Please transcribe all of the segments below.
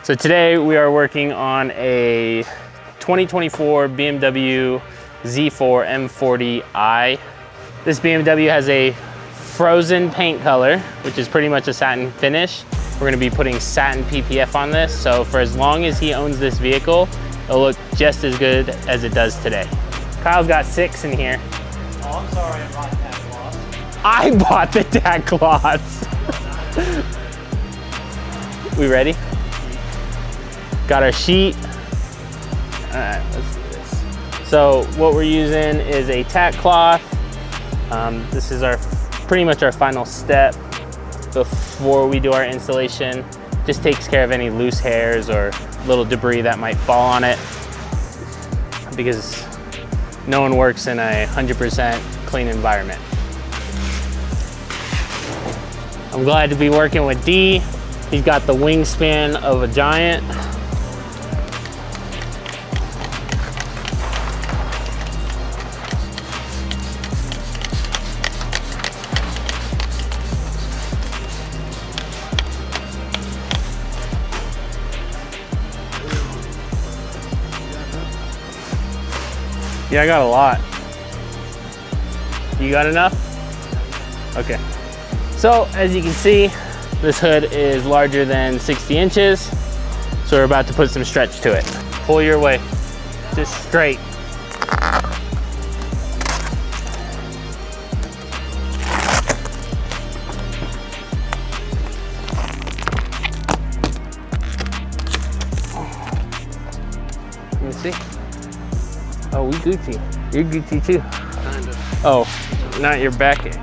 So today we are working on a 2024 BMW Z4 M40i. This BMW has a frozen paint color, which is pretty much a satin finish. We're gonna be putting satin PPF on this, so for as long as he owns this vehicle, it'll look just as good as it does today. Kyle's got 6 in here. Oh, I'm sorry, I brought that cloth. I bought the tack cloths. We ready? Got our sheet. All right, let's do this. So what we're using is a tack cloth. This is pretty much our final step before we do our installation. Just takes care of any loose hairs or little debris that might fall on it, because no one works in a 100% clean environment. I'm glad to be working with D. He's got the wingspan of a giant. Yeah, I got a lot. You got enough? Okay. So as you can see, this hood is larger than 60 inches. So we're about to put some stretch to it. Pull your way, just straight. Let me see. Oh, we Gucci. You're Gucci too. Kind of. Oh, not your backing.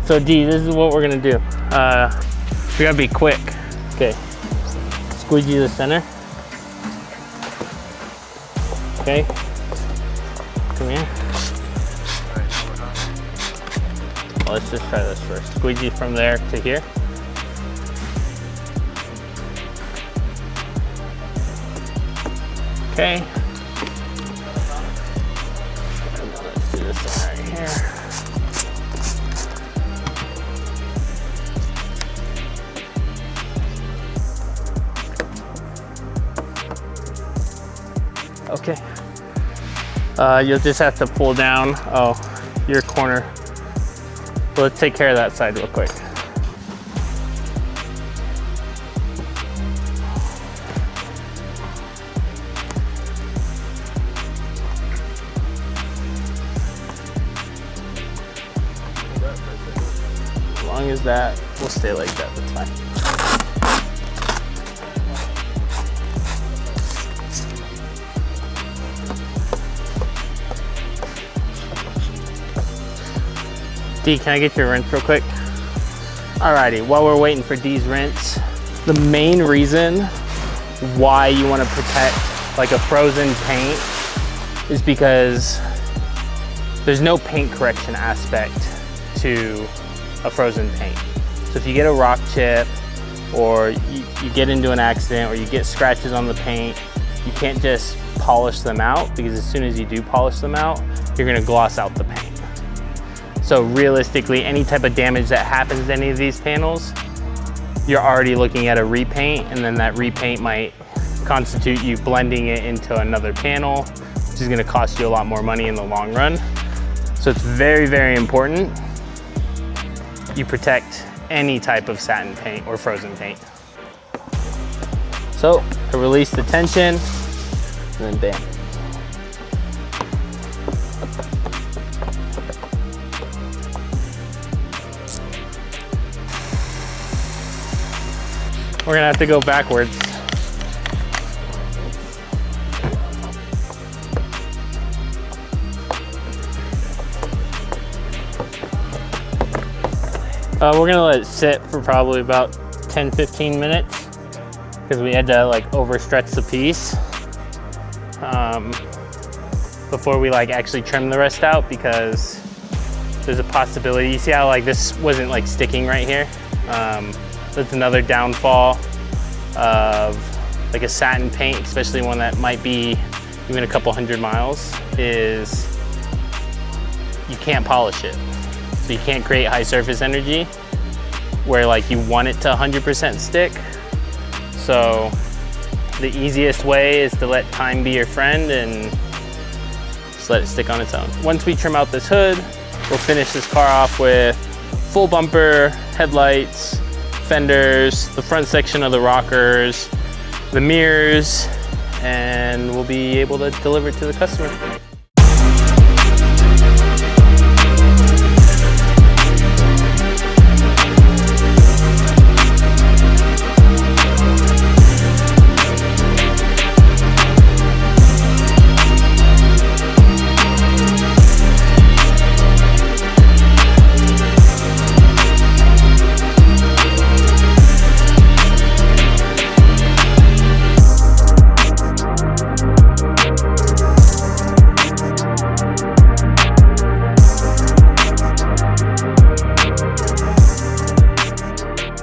So D, this is what we're gonna do. We gotta be quick. Okay, squeegee the center. Okay, come here. Well, let's just try this first. Squeegee from there to here. Okay. And then let's do this one right here. Okay. You'll just have to pull down, your corner. So let's take care of that side real quick. As long as that will stay like that, that's fine. D, can I get your wrench real quick? Alrighty, while we're waiting for D's wrench, the main reason why you want to protect like a frozen paint is because there's no paint correction aspect to a frozen paint. So if you get a rock chip, or you get into an accident, or you get scratches on the paint, you can't just polish them out, because as soon as you do polish them out, you're gonna gloss out the paint. So realistically, any type of damage that happens to any of these panels, you're already looking at a repaint, and then that repaint might constitute you blending it into another panel, which is gonna cost you a lot more money in the long run. So it's very, very important you protect any type of satin paint or frozen paint. So I release the tension, and then bam. We're gonna have to go backwards. We're gonna let it sit for probably about 10-15 minutes, because we had to like overstretch the piece before we like actually trim the rest out, because there's a possibility. You see how like this wasn't like sticking right here? That's another downfall of like a satin paint, especially one that might be even a couple 100 miles, is you can't polish it. So you can't create high surface energy where like you want it to 100% stick. So the easiest way is to let time be your friend and just let it stick on its own. Once we trim out this hood, we'll finish this car off with full bumper, headlights, fenders, the front section of the rockers, the mirrors, and we'll be able to deliver it to the customer.